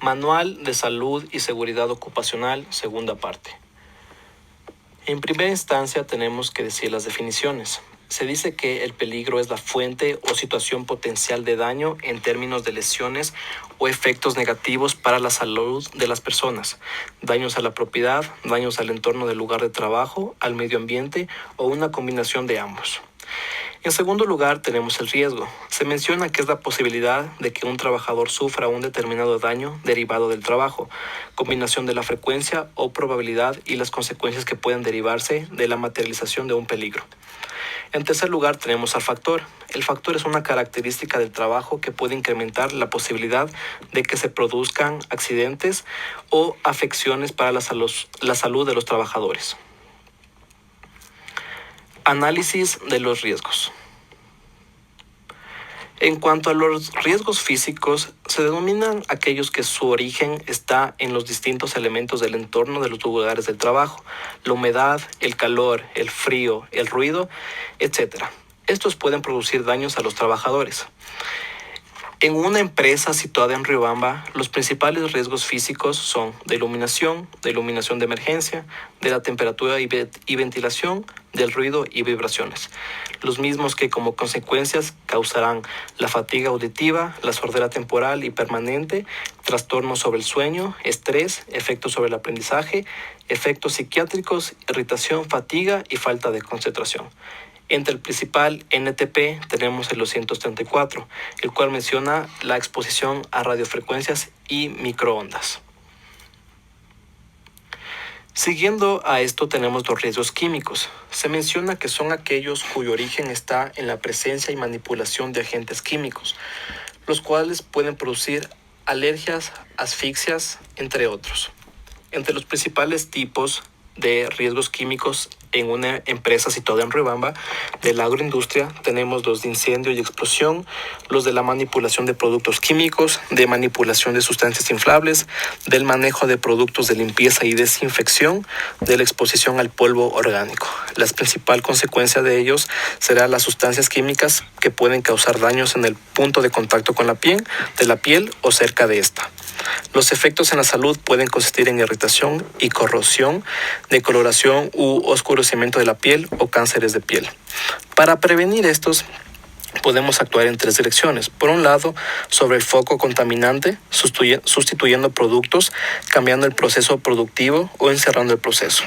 Manual de Salud y Seguridad Ocupacional, segunda parte. En primera instancia tenemos que decir las definiciones. Se dice que el peligro es la fuente o situación potencial de daño en términos de lesiones o efectos negativos para la salud de las personas, daños a la propiedad, daños al entorno del lugar de trabajo, al medio ambiente o una combinación de ambos. En segundo lugar, tenemos el riesgo. Se menciona que es la posibilidad de que un trabajador sufra un determinado daño derivado del trabajo, combinación de la frecuencia o probabilidad y las consecuencias que pueden derivarse de la materialización de un peligro. En tercer lugar, tenemos al factor. El factor es una característica del trabajo que puede incrementar la posibilidad de que se produzcan accidentes o afecciones para la salud de los trabajadores. Análisis de los riesgos. En cuanto a los riesgos físicos, se denominan aquellos que su origen está en los distintos elementos del entorno de los lugares del trabajo, la humedad, el calor, el frío, el ruido, etc. Estos pueden producir daños a los trabajadores. En una empresa situada en Riobamba, los principales riesgos físicos son de iluminación de emergencia, de la temperatura y ventilación, del ruido y vibraciones. Los mismos que como consecuencias causarán la fatiga auditiva, la sordera temporal y permanente, trastornos sobre el sueño, estrés, efectos sobre el aprendizaje, efectos psiquiátricos, irritación, fatiga y falta de concentración. Entre el principal NTP tenemos el 234, el cual menciona la exposición a radiofrecuencias y microondas. Siguiendo a esto tenemos los riesgos químicos. Se menciona que son aquellos cuyo origen está en la presencia y manipulación de agentes químicos, los cuales pueden producir alergias, asfixias, entre otros. Entre los principales tipos de riesgos químicos en una empresa situada en Riobamba de la agroindustria tenemos los de incendio y explosión, los de la manipulación de productos químicos, de manipulación de sustancias inflables, del manejo de productos de limpieza y desinfección, de la exposición al polvo orgánico. La principal consecuencia de ellos será las sustancias químicas que pueden causar daños en el punto de contacto con la piel, o cerca de esta. Los efectos en la salud pueden consistir en irritación y corrosión, decoloración u oscurecimiento de la piel o cánceres de piel. Para prevenir estos, podemos actuar en tres direcciones. Por un lado, sobre el foco contaminante, sustituyendo productos, cambiando el proceso productivo o encerrando el proceso.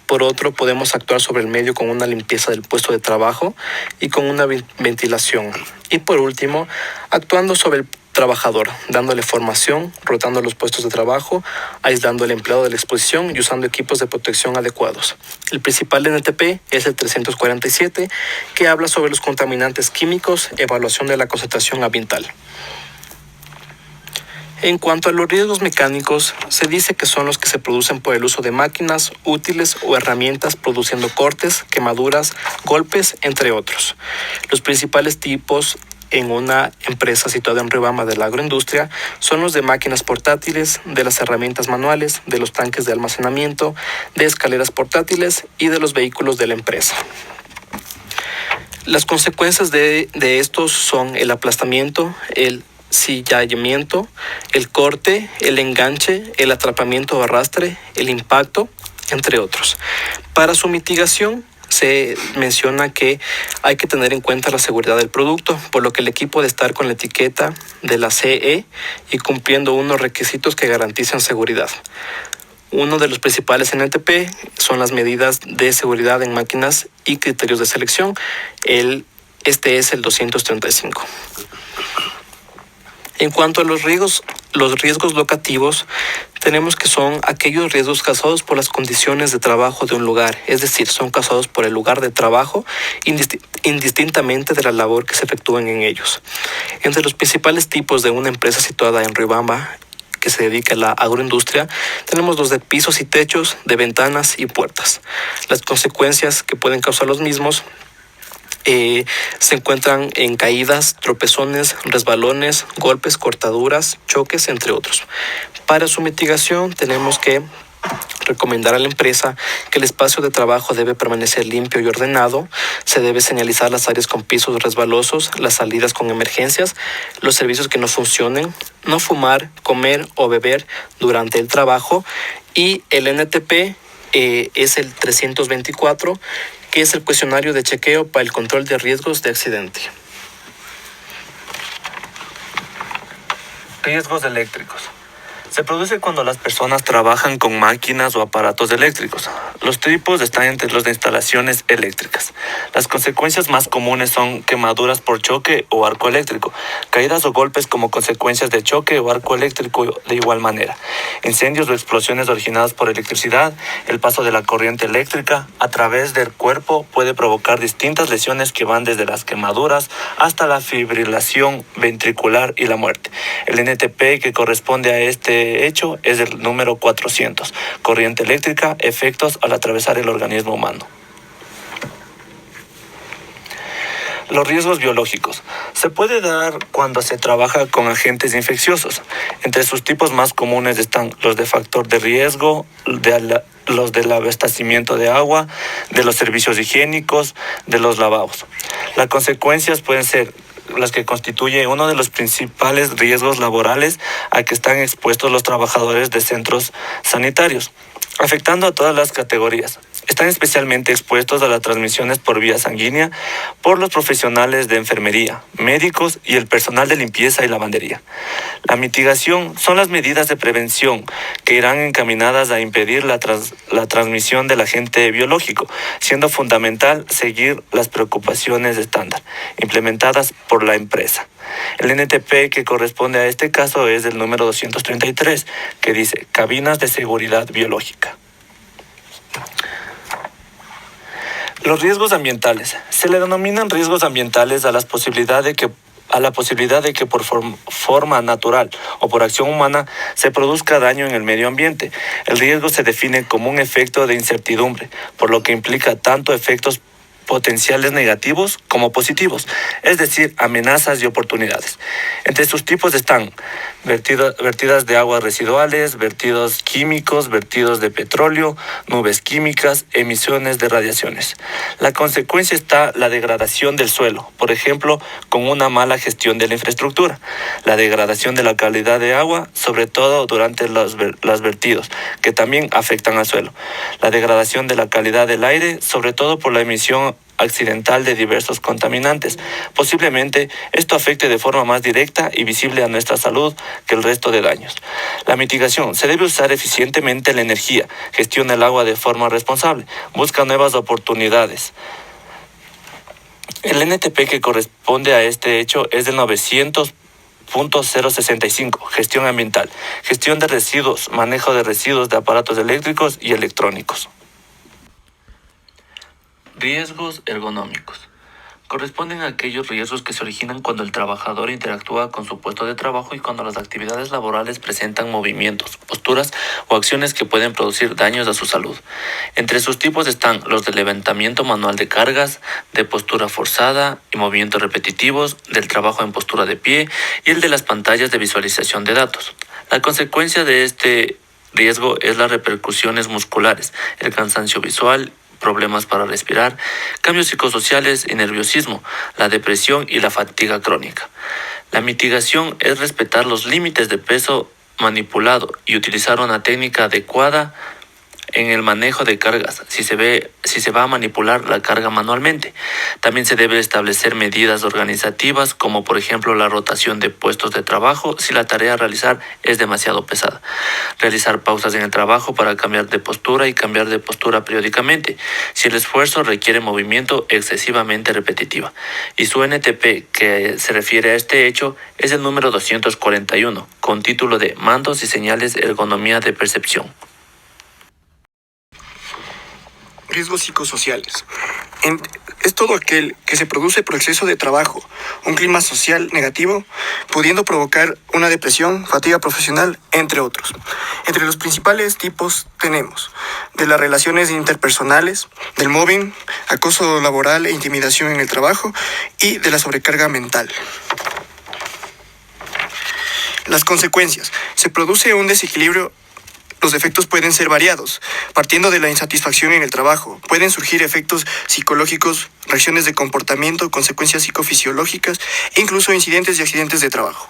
Por otro, podemos actuar sobre el medio con una limpieza del puesto de trabajo y con una ventilación. Y por último, actuando sobre el trabajador, dándole formación, rotando los puestos de trabajo, aislando al empleado de la exposición y usando equipos de protección adecuados. El principal NTP es el 347, que habla sobre los contaminantes químicos, evaluación de la concentración ambiental. En cuanto a los riesgos mecánicos, se dice que son los que se producen por el uso de máquinas, útiles o herramientas produciendo cortes, quemaduras, golpes, entre otros. Los principales tipos en una empresa situada en Riobamba de la agroindustria son los de máquinas portátiles, de las herramientas manuales, de los tanques de almacenamiento, de escaleras portátiles y de los vehículos de la empresa. Las consecuencias de estos son el aplastamiento, el cizallamiento, el corte, el enganche, el atrapamiento o arrastre, el impacto, entre otros. Para su mitigación, se menciona que hay que tener en cuenta la seguridad del producto, por lo que el equipo debe estar con la etiqueta de la CE y cumpliendo unos requisitos que garanticen seguridad. Uno de los principales NTP son las medidas de seguridad en máquinas y criterios de selección. Este es el 235. En cuanto a los riesgos locativos, tenemos que son aquellos riesgos causados por las condiciones de trabajo de un lugar, es decir, son causados por el lugar de trabajo indistintamente de la labor que se efectúen en ellos. Entre los principales tipos de una empresa situada en Riobamba, que se dedica a la agroindustria, tenemos los de pisos y techos, de ventanas y puertas. Las consecuencias que pueden causar los mismos se encuentran en caídas, tropezones, resbalones, golpes, cortaduras, choques, entre otros. Para su mitigación tenemos que recomendar a la empresa que el espacio de trabajo debe permanecer limpio y ordenado, se debe señalizar las áreas con pisos resbalosos, las salidas con emergencias, los servicios que no funcionen, no fumar, comer o beber durante el trabajo, y el NTP es el 324, que es el cuestionario de chequeo para el control de riesgos de accidente. Riesgos eléctricos. Se produce cuando las personas trabajan con máquinas o aparatos eléctricos. Los tipos están entre los de instalaciones eléctricas. Las consecuencias más comunes son quemaduras por choque o arco eléctrico, caídas o golpes como consecuencias de choque o arco eléctrico de igual manera, incendios o explosiones originadas por electricidad. El paso de la corriente eléctrica a través del cuerpo puede provocar distintas lesiones que van desde las quemaduras hasta la fibrilación ventricular y la muerte. El NTP que corresponde a este hecho es el número 400, corriente eléctrica, efectos al atravesar el organismo humano. Los riesgos biológicos. Se puede dar cuando se trabaja con agentes infecciosos. Entre sus tipos más comunes están los de factor de riesgo, los del abastecimiento de agua, de los servicios higiénicos, de los lavabos. Las consecuencias pueden ser las que constituye uno de los principales riesgos laborales a que están expuestos los trabajadores de centros sanitarios, afectando a todas las categorías. Están especialmente expuestos a las transmisiones por vía sanguínea por los profesionales de enfermería, médicos y el personal de limpieza y lavandería. La mitigación son las medidas de prevención que irán encaminadas a impedir la transmisión del agente biológico, siendo fundamental seguir las preocupaciones estándar implementadas por la empresa. El NTP que corresponde a este caso es el número 233, que dice cabinas de seguridad biológica. Los riesgos ambientales. Se le denominan riesgos ambientales a la posibilidad de que por forma natural o por acción humana se produzca daño en el medio ambiente. El riesgo se define como un efecto de incertidumbre, por lo que implica tanto efectos potenciales negativos como positivos, es decir, amenazas y oportunidades. Entre sus tipos están vertidas de aguas residuales, vertidos químicos, vertidos de petróleo, nubes químicas, emisiones de radiaciones. La consecuencia está la degradación del suelo, por ejemplo, con una mala gestión de la infraestructura, la degradación de la calidad de agua, sobre todo durante los vertidos, que también afectan al suelo, la degradación de la calidad del aire, sobre todo por la emisión accidental de diversos contaminantes. Posiblemente esto afecte de forma más directa y visible a nuestra salud que el resto de daños. La mitigación. Se debe usar eficientemente la energía, gestiona el agua de forma responsable, busca nuevas oportunidades. El NTP que corresponde a este hecho es del 900.065, gestión ambiental, gestión de residuos, manejo de residuos de aparatos eléctricos y electrónicos. Riesgos ergonómicos. Corresponden a aquellos riesgos que se originan cuando el trabajador interactúa con su puesto de trabajo y cuando las actividades laborales presentan movimientos, posturas o acciones que pueden producir daños a su salud. Entre sus tipos están los de levantamiento manual de cargas, de postura forzada y movimientos repetitivos, del trabajo en postura de pie y el de las pantallas de visualización de datos. La consecuencia de este riesgo es las repercusiones musculares, el cansancio visual, problemas para respirar, cambios psicosociales y nerviosismo, la depresión y la fatiga crónica. La mitigación es respetar los límites de peso manipulado y utilizar una técnica adecuada en el manejo de cargas, si se va a manipular la carga manualmente. También se debe establecer medidas organizativas, como por ejemplo la rotación de puestos de trabajo si la tarea a realizar es demasiado pesada. Realizar pausas en el trabajo para cambiar de postura y cambiar de postura periódicamente, si el esfuerzo requiere movimiento excesivamente repetitiva. Y su NTP, que se refiere a este hecho, es el número 241, con título de Mandos y señales ergonomía de percepción. Riesgos psicosociales. Es todo aquel que se produce por exceso de trabajo, un clima social negativo, pudiendo provocar una depresión, fatiga profesional, entre otros. Entre los principales tipos tenemos de las relaciones interpersonales, del mobbing, acoso laboral e intimidación en el trabajo y de la sobrecarga mental. Las consecuencias. Se produce un desequilibrio Los efectos pueden ser variados. Partiendo de la insatisfacción en el trabajo, pueden surgir efectos psicológicos, reacciones de comportamiento, consecuencias psicofisiológicas e incluso incidentes y accidentes de trabajo.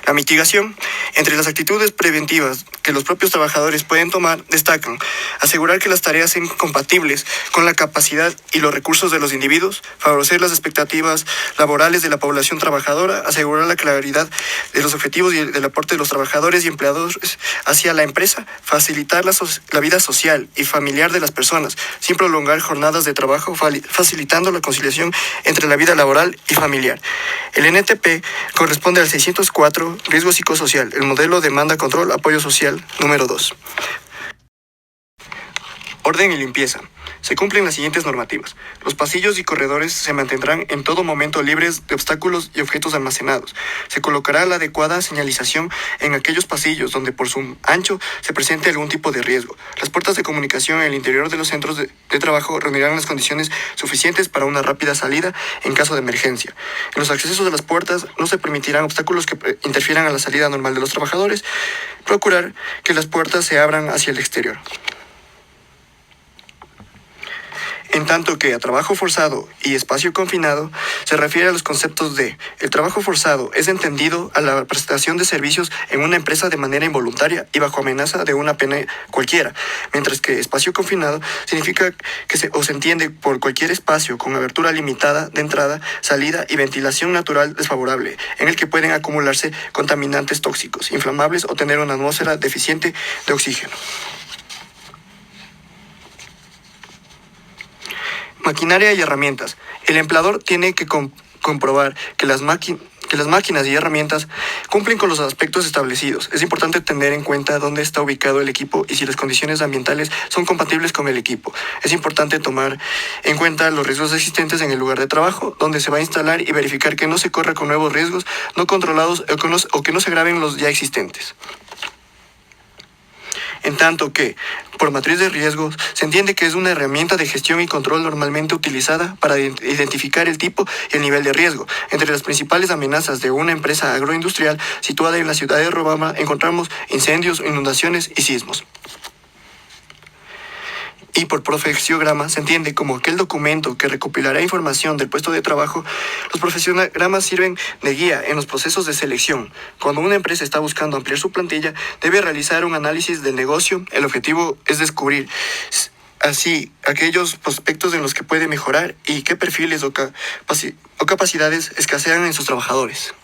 La mitigación. Entre las actitudes preventivas que los propios trabajadores pueden tomar, destacan asegurar que las tareas sean compatibles con la capacidad y los recursos de los individuos, favorecer las expectativas laborales de la población trabajadora, asegurar la claridad de los objetivos y del aporte de los trabajadores y empleadores hacia la empresa, facilitar la vida social y familiar de las personas, sin prolongar jornadas de trabajo, facilitando la conciliación entre la vida laboral y familiar. El NTP corresponde al 604, riesgo psicosocial, el modelo demanda, control, apoyo social, número 2. Orden y limpieza. Se cumplen las siguientes normativas. Los pasillos y corredores se mantendrán en todo momento libres de obstáculos y objetos almacenados. Se colocará la adecuada señalización en aquellos pasillos donde por su ancho se presente algún tipo de riesgo. Las puertas de comunicación en el interior de los centros de trabajo reunirán las condiciones suficientes para una rápida salida en caso de emergencia. En los accesos de las puertas no se permitirán obstáculos que interfieran a la salida normal de los trabajadores. Procurar que las puertas se abran hacia el exterior. En tanto que a trabajo forzado y espacio confinado se refiere a los conceptos de el trabajo forzado es entendido a la prestación de servicios en una empresa de manera involuntaria y bajo amenaza de una pena cualquiera, mientras que espacio confinado significa que se entiende por cualquier espacio con abertura limitada de entrada, salida y ventilación natural desfavorable, en el que pueden acumularse contaminantes tóxicos, inflamables o tener una atmósfera deficiente de oxígeno. Maquinaria y herramientas. El empleador tiene que comprobar que las máquinas y herramientas cumplen con los aspectos establecidos. Es importante tener en cuenta dónde está ubicado el equipo y si las condiciones ambientales son compatibles con el equipo. Es importante tomar en cuenta los riesgos existentes en el lugar de trabajo, donde se va a instalar y verificar que no se corra con nuevos riesgos no controlados o que no se agraven los ya existentes. En tanto que, por matriz de riesgos, se entiende que es una herramienta de gestión y control normalmente utilizada para identificar el tipo y el nivel de riesgo. Entre las principales amenazas de una empresa agroindustrial situada en la ciudad de Robama encontramos incendios, inundaciones y sismos. Y por profesionograma se entiende como aquel documento que recopilará información del puesto de trabajo. Los profesionogramas sirven de guía en los procesos de selección. Cuando una empresa está buscando ampliar su plantilla, debe realizar un análisis del negocio. El objetivo es descubrir así aquellos aspectos en los que puede mejorar y qué perfiles o capacidades escasean en sus trabajadores.